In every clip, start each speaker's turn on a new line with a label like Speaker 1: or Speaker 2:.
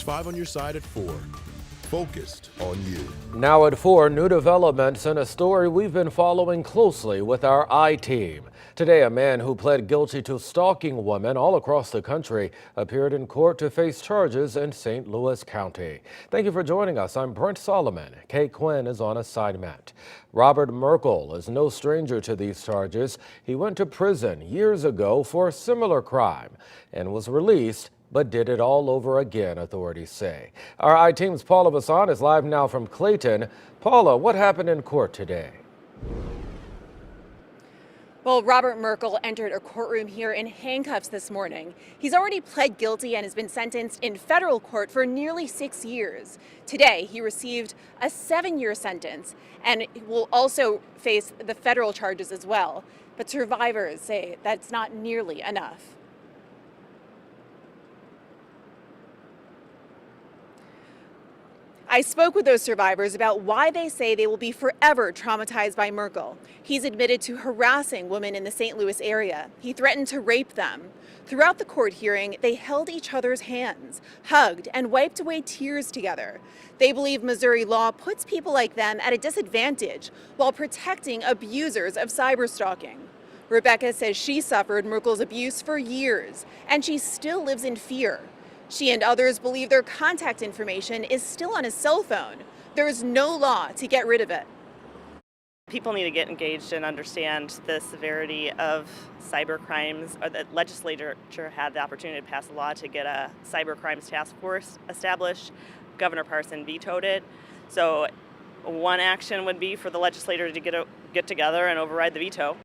Speaker 1: 5 on your side at 4. Focused on you.
Speaker 2: Now at 4, new developments in a story we've been following closely with our I-Team. Today, a man who pled guilty to stalking women all across the country appeared in court to face charges in St. Louis County. Thank you for joining us. I'm Brent Solomon. Kate Quinn is on assignment. Robert Merkel is no stranger to these charges. He went to prison years ago for a similar crime and was released, but did it all over again, authorities say. Our I-Team's Paula Bassan is live now from Clayton. Paula, what happened in court today?
Speaker 3: Well, Robert Merkel entered a courtroom here in handcuffs this morning. He's already pled guilty and has been sentenced in federal court for nearly 6 years. Today, he received a 7-year sentence and will also face the federal charges as well. But survivors say that's not nearly enough. I spoke with those survivors about why they say they will be forever traumatized by Merkel. He's admitted to harassing women in the St. Louis area. He threatened to rape them. Throughout the court hearing, they held each other's hands, hugged, and wiped away tears together. They believe Missouri law puts people like them at a disadvantage while protecting abusers of cyberstalking. Rebecca says she suffered Merkel's abuse for years, and she still lives in fear. She and others believe their contact information is still on his cell phone. There is no law to get rid of it.
Speaker 4: People need to get engaged and understand the severity of cyber crimes. The legislature had the opportunity to pass a law to get a cyber crimes task force established. Governor Parson vetoed it. So one action would be for the legislature to get together and override the veto.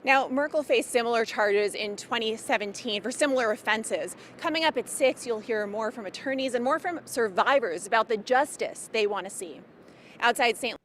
Speaker 3: Now, Merkel faced similar charges in 2017 for similar offenses. Coming up at 6, you'll hear more from attorneys and more from survivors about the justice they want to see. Outside St.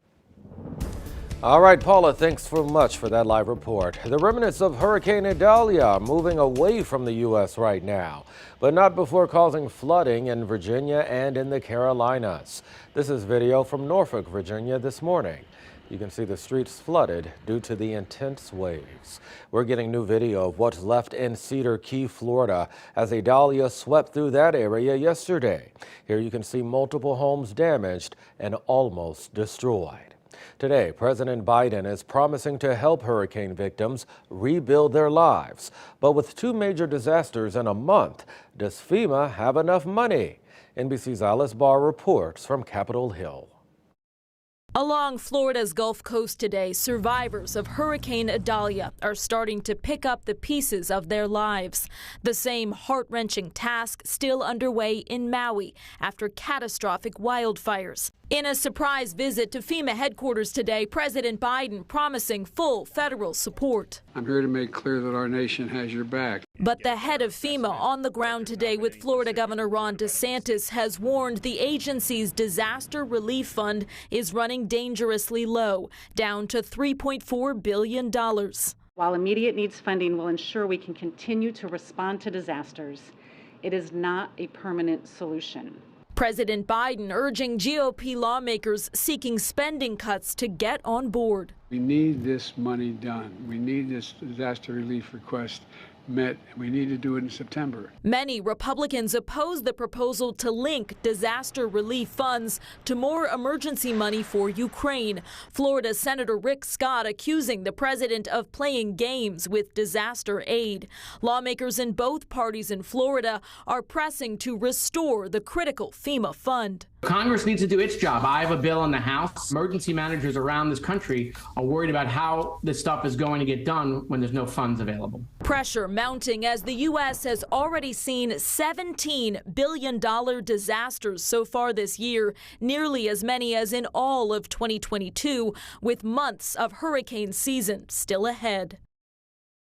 Speaker 2: All right, Paula, thanks so much for that live report. The remnants of Hurricane Idalia are moving away from the U.S. right now, but not before causing flooding in Virginia and in the Carolinas. This is video from Norfolk, Virginia this morning. You can see the streets flooded due to the intense waves. We're getting new video of what's left in Cedar Key, Florida, as Idalia swept through that area yesterday. Here you can see multiple homes damaged and almost destroyed. Today, President Biden is promising to help hurricane victims rebuild their lives. But with 2 major disasters in a month, does FEMA have enough money? NBC's Alice Barr reports from Capitol Hill.
Speaker 5: Along Florida's Gulf Coast today, survivors of Hurricane Idalia are starting to pick up the pieces of their lives. The same heart-wrenching task still underway in Maui after catastrophic wildfires. In a surprise visit to FEMA headquarters today, President Biden promising full federal support.
Speaker 6: I'm here to make clear that our nation has your back.
Speaker 5: But the head of FEMA on the ground today with Florida Governor Ron DeSantis has warned the agency's disaster relief fund is running dangerously low, down to $3.4 billion.
Speaker 7: While immediate needs funding will ensure we can continue to respond to disasters, it is not a permanent solution.
Speaker 5: President Biden urging GOP lawmakers seeking spending cuts to get on board.
Speaker 6: We need this money done. We need this disaster relief request met. We need to do it in September.
Speaker 5: Many Republicans oppose the proposal to link disaster relief funds to more emergency money for Ukraine. Florida Senator Rick Scott accusing the president of playing games with disaster aid. Lawmakers in both parties in Florida are pressing to restore the critical FEMA fund.
Speaker 8: Congress needs to do its job. I have a bill in the House. Emergency managers around this country are worried about how this stuff is going to get done when there's no funds available.
Speaker 5: Pressure mounting as the U.S. has already seen $17 billion disasters so far this year, nearly as many as in all of 2022, with months of hurricane season still ahead.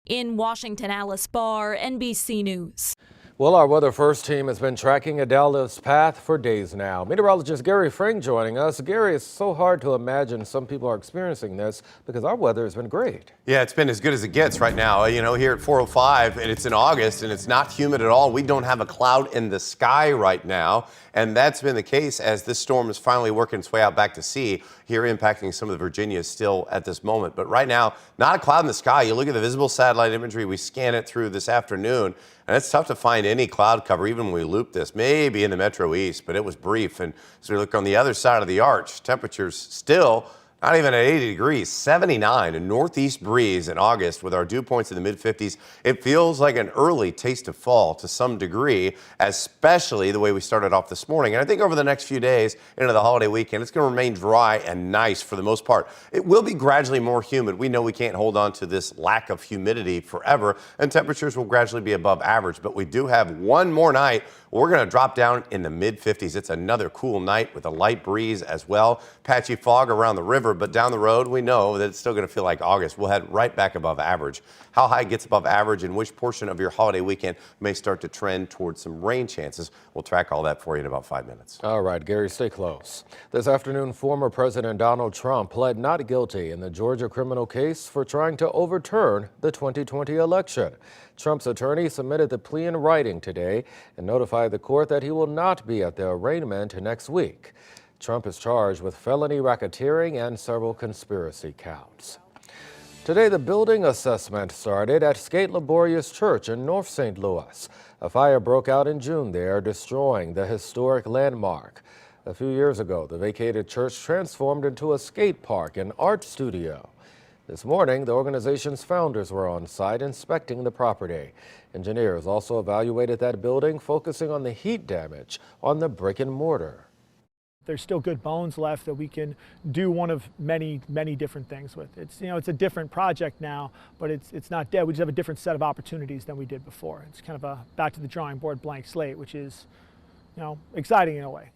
Speaker 5: In Washington, Alice Barr, NBC News.
Speaker 2: Well, our Weather First team has been tracking Idalia's path for days now. Meteorologist Gary Frank joining us. Gary, it's so hard to imagine some people are experiencing this because our weather has been great.
Speaker 9: Yeah, it's been as good as it gets right now. You know, here at 4:05, and it's in August, and it's not humid at all. We don't have a cloud in the sky right now, and that's been the case as this storm is finally working its way out back to sea, here impacting some of the Virginia still at this moment. But right now, not a cloud in the sky. You look at the visible satellite imagery, we scan it through this afternoon. And it's tough to find any cloud cover, even when we loop this, maybe in the Metro East, but it was brief. And as we look on the other side of the arch, temperatures still not even at 80 degrees, 79, a northeast breeze in August with our dew points in the mid-50s. It feels like an early taste of fall to some degree, especially the way we started off this morning. And I think over the next few days into the holiday weekend, it's going to remain dry and nice for the most part. It will be gradually more humid. We know we can't hold on to this lack of humidity forever, and temperatures will gradually be above average. But we do have one more night. We're going to drop down in the mid-50s. It's another cool night with a light breeze as well. Patchy fog around the river, but down the road, we know that it's still going to feel like August. We'll head right back above average. How high it gets above average and which portion of your holiday weekend may start to trend towards some rain chances. We'll track all that for you in about 5 minutes.
Speaker 2: All right, Gary, stay close. This afternoon, former President Donald Trump pled not guilty in the Georgia criminal case for trying to overturn the 2020 election. Trump's attorney submitted the plea in writing today and notified the court that he will not be at the arraignment next week. Trump is charged with felony racketeering and several conspiracy counts. Today, the building assessment started at Skate Laborious Church in North St. Louis. A fire broke out in June there, destroying the historic landmark. A few years ago, the vacated church transformed into a skate park and art studio. This morning, the organization's founders were on site inspecting the property. Engineers also evaluated that building, focusing on the heat damage on the brick and mortar.
Speaker 10: There's still good bones left that we can do one of many different things with. It's a different project now, but it's not dead. We just have a different set of opportunities than we did before. It's kind of a back to the drawing board blank slate, which is exciting in a way.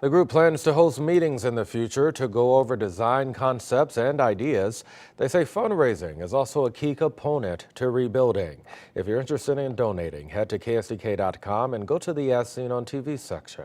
Speaker 2: The group plans to host meetings in the future to go over design concepts and ideas. They say fundraising is also a key component to rebuilding. If you're interested in donating, head to KSDK.com and go to the As Seen on TV section.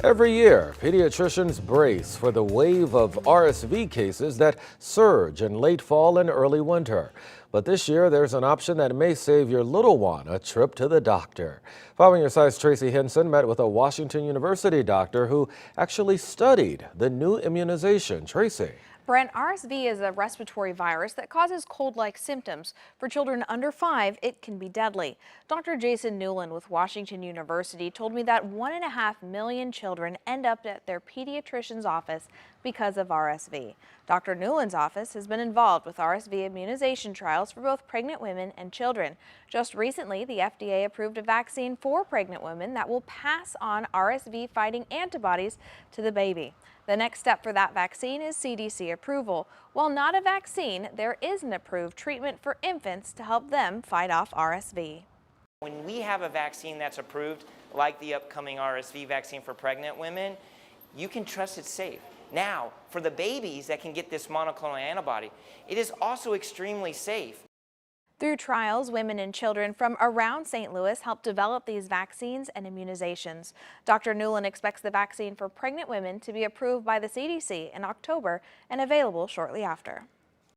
Speaker 2: Every year, pediatricians brace for the wave of RSV cases that surge in late fall and early winter. But this year, there's an option that may save your little one a trip to the doctor. Following Your Side's Tracy Henson met with a Washington University doctor who actually studied the new immunization. Tracy.
Speaker 11: Brent, RSV is a respiratory virus that causes cold-like symptoms. For children under 5, it can be deadly. Dr. Jason Newland with Washington University told me that 1.5 million children end up at their pediatrician's office because of RSV. Dr. Newland's office has been involved with RSV immunization trials for both pregnant women and children. Just recently, the FDA approved a vaccine for pregnant women that will pass on RSV-fighting antibodies to the baby. The next step for that vaccine is CDC approval. While not a vaccine, there is an approved treatment for infants to help them fight off RSV.
Speaker 12: When we have a vaccine that's approved, like the upcoming RSV vaccine for pregnant women, you can trust it's safe. Now, for the babies that can get this monoclonal antibody, it is also extremely safe.
Speaker 11: Through trials, women and children from around St. Louis helped develop these vaccines and immunizations. Dr. Newland expects the vaccine for pregnant women to be approved by the CDC in October and available shortly after.